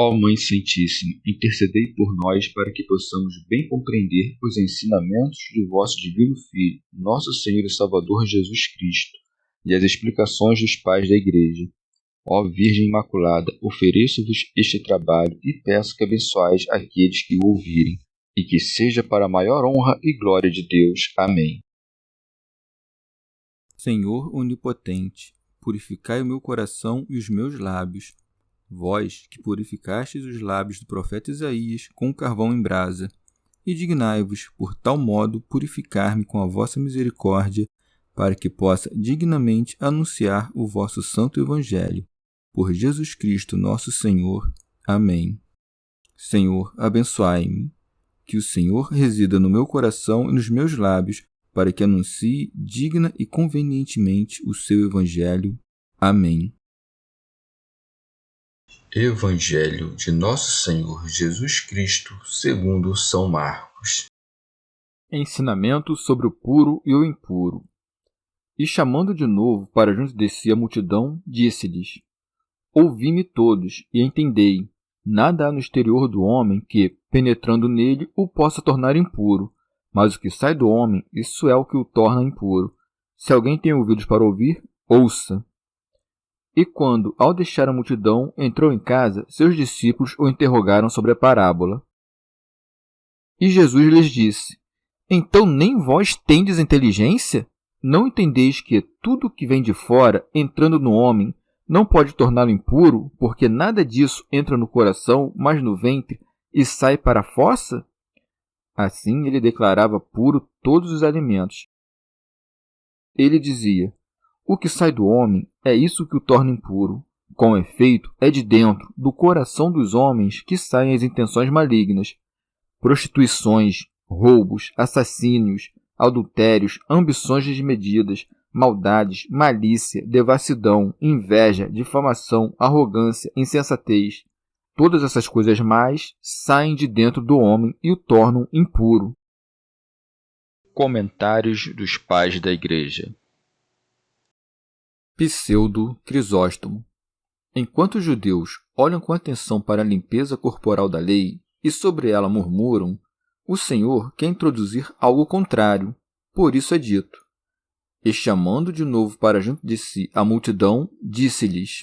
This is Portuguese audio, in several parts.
Ó Mãe Santíssima, intercedei por nós para que possamos bem compreender os ensinamentos de vosso Divino Filho, nosso Senhor e Salvador Jesus Cristo, e as explicações dos pais da Igreja. Ó Virgem Imaculada, ofereço-vos este trabalho e peço que abençoais aqueles que o ouvirem, e que seja para a maior honra e glória de Deus. Amém. Senhor onipotente, purificai o meu coração e os meus lábios. Vós, que purificastes os lábios do profeta Isaías com carvão em brasa, e dignai-vos, por tal modo, purificar-me com a vossa misericórdia, para que possa dignamente anunciar o vosso santo Evangelho. Por Jesus Cristo nosso Senhor. Amém. Senhor, abençoai-me. Que o Senhor resida no meu coração e nos meus lábios, para que anuncie digna e convenientemente o seu Evangelho. Amém. Evangelho de Nosso Senhor Jesus Cristo, segundo São Marcos. Ensinamento sobre o puro e o impuro. E chamando de novo para junto de si a multidão, disse-lhes: Ouvi-me todos e entendei. Nada há no exterior do homem que, penetrando nele, o possa tornar impuro, mas o que sai do homem, isso é o que o torna impuro. Se alguém tem ouvidos para ouvir, ouça. E quando, ao deixar a multidão, entrou em casa, seus discípulos o interrogaram sobre a parábola. E Jesus lhes disse: Então nem vós tendes inteligência? Não entendeis que tudo que vem de fora, entrando no homem, não pode torná-lo impuro, porque nada disso entra no coração, mas no ventre, e sai para a fossa? Assim ele declarava puro todos os alimentos. Ele dizia: O que sai do homem é isso que o torna impuro. Com efeito, é de dentro, do coração dos homens, que saem as intenções malignas, prostituições, roubos, assassínios, adultérios, ambições desmedidas, maldades, malícia, devassidão, inveja, difamação, arrogância, insensatez. Todas essas coisas mais saem de dentro do homem e o tornam impuro. Comentários dos Pais da Igreja. Pseudo Crisóstomo. Enquanto os judeus olham com atenção para a limpeza corporal da lei e sobre ela murmuram, o Senhor quer introduzir algo contrário, por isso é dito. E chamando de novo para junto de si a multidão, disse-lhes: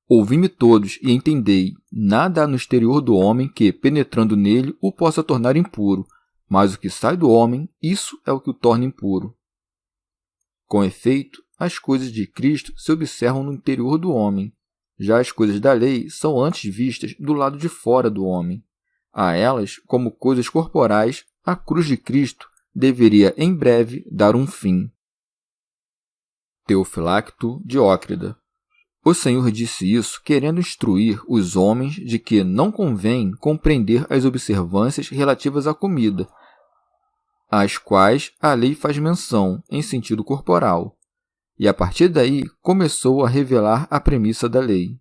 Ouvi-me todos e entendei, nada há no exterior do homem que, penetrando nele, o possa tornar impuro, mas o que sai do homem, isso é o que o torna impuro. Com efeito, as coisas de Cristo se observam no interior do homem, já as coisas da lei são antes vistas do lado de fora do homem. A elas, como coisas corporais, a cruz de Cristo deveria em breve dar um fim. Teofilacto Diócrida. O Senhor disse isso querendo instruir os homens de que não convém compreender as observâncias relativas à comida, às quais a lei faz menção em sentido corporal, e a partir daí começou a revelar a premissa da lei.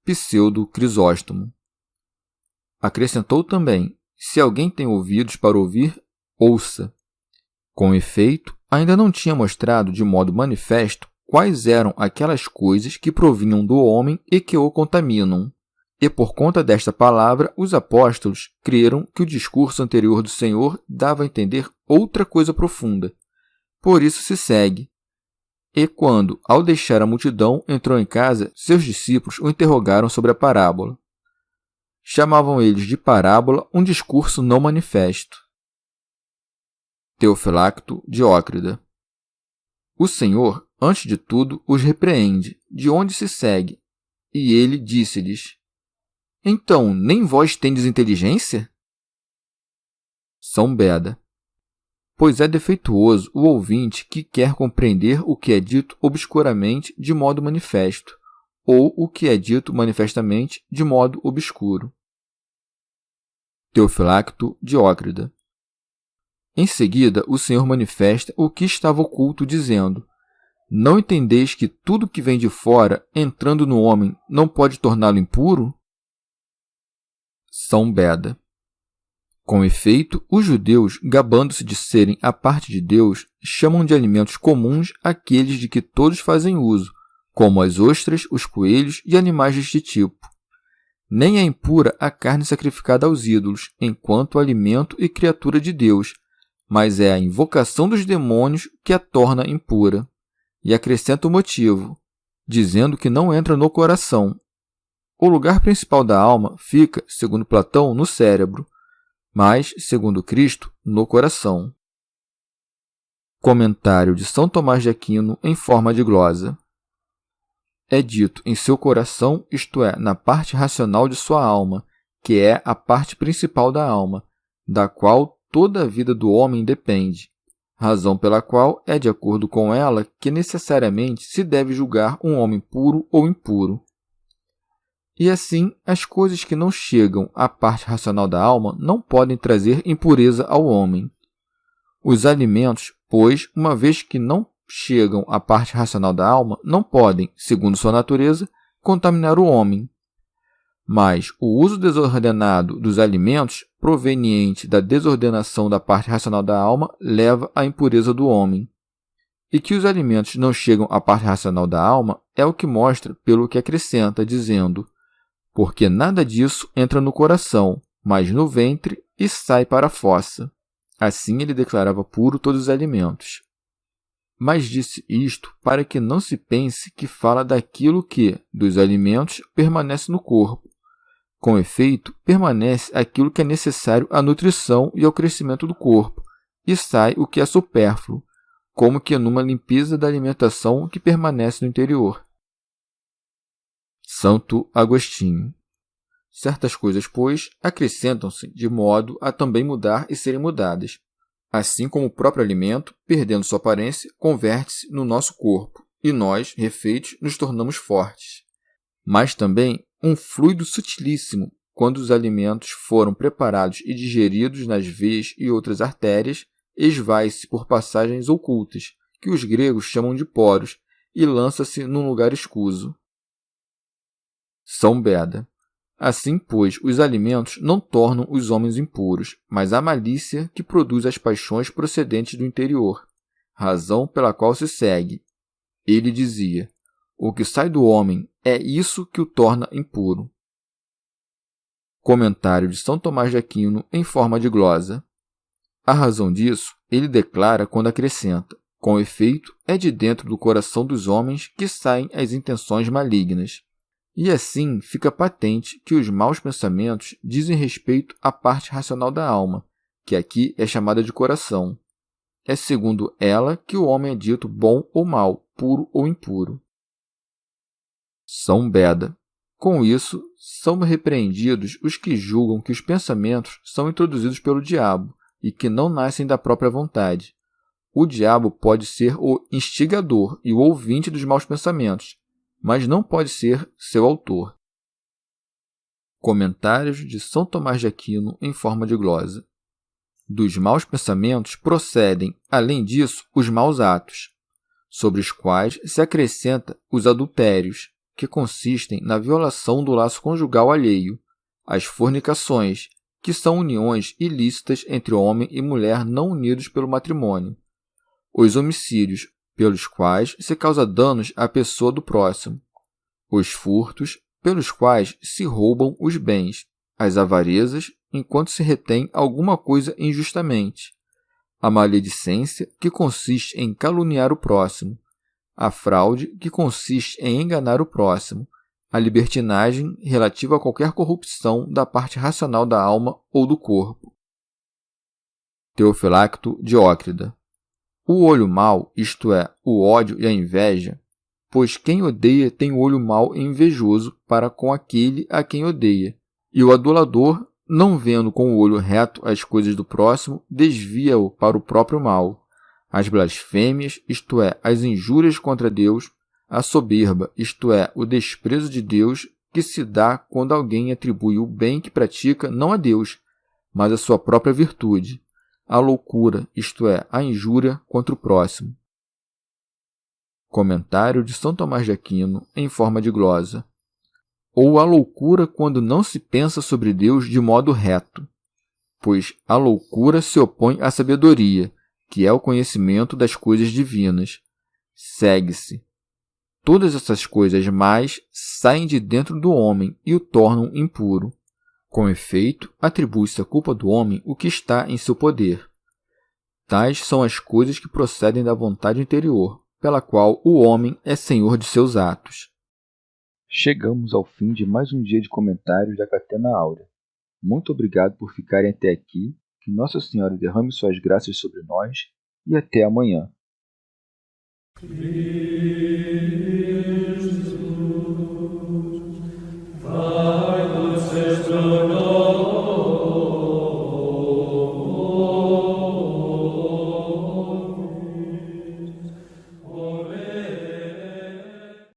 Pseudo Crisóstomo. Acrescentou também: Se alguém tem ouvidos para ouvir, ouça. Com efeito, ainda não tinha mostrado de modo manifesto quais eram aquelas coisas que provinham do homem e que o contaminam. E por conta desta palavra, os apóstolos creram que o discurso anterior do Senhor dava a entender outra coisa profunda. Por isso se segue. E quando, ao deixar a multidão, entrou em casa, seus discípulos o interrogaram sobre a parábola. Chamavam eles de parábola um discurso não manifesto. Teofilacto Diócrida. O Senhor, antes de tudo, os repreende, de onde se segue, e ele disse-lhes: Então, nem vós tendes inteligência? São Beda. Pois é defeituoso o ouvinte que quer compreender o que é dito obscuramente de modo manifesto, ou o que é dito manifestamente de modo obscuro. Teofilacto Diócrida. Em seguida, o Senhor manifesta o que estava oculto, dizendo: Não entendeis que tudo que vem de fora, entrando no homem, não pode torná-lo impuro? São Beda. Com efeito, os judeus, gabando-se de serem a parte de Deus, chamam de alimentos comuns aqueles de que todos fazem uso, como as ostras, os coelhos e animais deste tipo. Nem é impura a carne sacrificada aos ídolos, enquanto alimento e criatura de Deus, mas é a invocação dos demônios que a torna impura. E acrescenta o motivo, dizendo que não entra no coração. O lugar principal da alma fica, segundo Platão, no cérebro, mas, segundo Cristo, no coração. Comentário de São Tomás de Aquino em forma de glosa. É dito em seu coração, isto é, na parte racional de sua alma, que é a parte principal da alma, da qual toda a vida do homem depende, razão pela qual é de acordo com ela que necessariamente se deve julgar um homem puro ou impuro. E assim, as coisas que não chegam à parte racional da alma não podem trazer impureza ao homem. Os alimentos, pois, uma vez que não chegam à parte racional da alma, não podem, segundo sua natureza, contaminar o homem. Mas o uso desordenado dos alimentos, proveniente da desordenação da parte racional da alma, leva à impureza do homem. E que os alimentos não chegam à parte racional da alma é o que mostra pelo que acrescenta, dizendo: porque nada disso entra no coração, mas no ventre e sai para a fossa. Assim ele declarava puro todos os alimentos. Mas disse isto para que não se pense que fala daquilo que, dos alimentos, permanece no corpo. Com efeito, permanece aquilo que é necessário à nutrição e ao crescimento do corpo, e sai o que é supérfluo, como que numa limpeza da alimentação que permanece no interior. Santo Agostinho. Certas coisas, pois, acrescentam-se de modo a também mudar e serem mudadas. Assim como o próprio alimento, perdendo sua aparência, converte-se no nosso corpo, e nós, refeitos, nos tornamos fortes. Mas também um fluido sutilíssimo, quando os alimentos foram preparados e digeridos nas veias e outras artérias, esvai-se por passagens ocultas, que os gregos chamam de poros, e lança-se num lugar escuso. São Beda. Assim, pois, os alimentos não tornam os homens impuros, mas a malícia que produz as paixões procedentes do interior, razão pela qual se segue. Ele dizia: o que sai do homem é isso que o torna impuro. Comentário de São Tomás de Aquino em forma de glosa. A razão disso ele declara quando acrescenta: com efeito, é de dentro do coração dos homens que saem as intenções malignas. E assim fica patente que os maus pensamentos dizem respeito à parte racional da alma, que aqui é chamada de coração. É segundo ela que o homem é dito bom ou mau, puro ou impuro. São Beda. Com isso, são repreendidos os que julgam que os pensamentos são introduzidos pelo diabo e que não nascem da própria vontade. O diabo pode ser o instigador e o ouvinte dos maus pensamentos, mas não pode ser seu autor. Comentários de São Tomás de Aquino em forma de glosa. Dos maus pensamentos procedem, além disso, os maus atos, sobre os quais se acrescenta os adultérios, que consistem na violação do laço conjugal alheio, as fornicações, que são uniões ilícitas entre homem e mulher não unidos pelo matrimônio, os homicídios, pelos quais se causa danos à pessoa do próximo, os furtos, pelos quais se roubam os bens, as avarezas, enquanto se retém alguma coisa injustamente, a maledicência, que consiste em caluniar o próximo, a fraude, que consiste em enganar o próximo, a libertinagem relativa a qualquer corrupção da parte racional da alma ou do corpo. Teofilacto Diócrida. O olho mau, isto é, o ódio e a inveja, pois quem odeia tem o olho mau e invejoso para com aquele a quem odeia, e o adulador, não vendo com o olho reto as coisas do próximo, desvia-o para o próprio mal. As blasfêmias, isto é, as injúrias contra Deus, a soberba, isto é, o desprezo de Deus, que se dá quando alguém atribui o bem que pratica não a Deus, mas a sua própria virtude, a loucura, isto é, a injúria contra o próximo. Comentário de São Tomás de Aquino em forma de glosa. Ou a loucura quando não se pensa sobre Deus de modo reto, pois a loucura se opõe à sabedoria, que é o conhecimento das coisas divinas. Segue-se. Todas essas coisas mais saem de dentro do homem e o tornam impuro. Com efeito, atribui-se à culpa do homem o que está em seu poder. Tais são as coisas que procedem da vontade interior, pela qual o homem é senhor de seus atos. Chegamos ao fim de mais um dia de comentários da Catena Áurea. Muito obrigado por ficarem até aqui, que Nossa Senhora derrame suas graças sobre nós e até amanhã.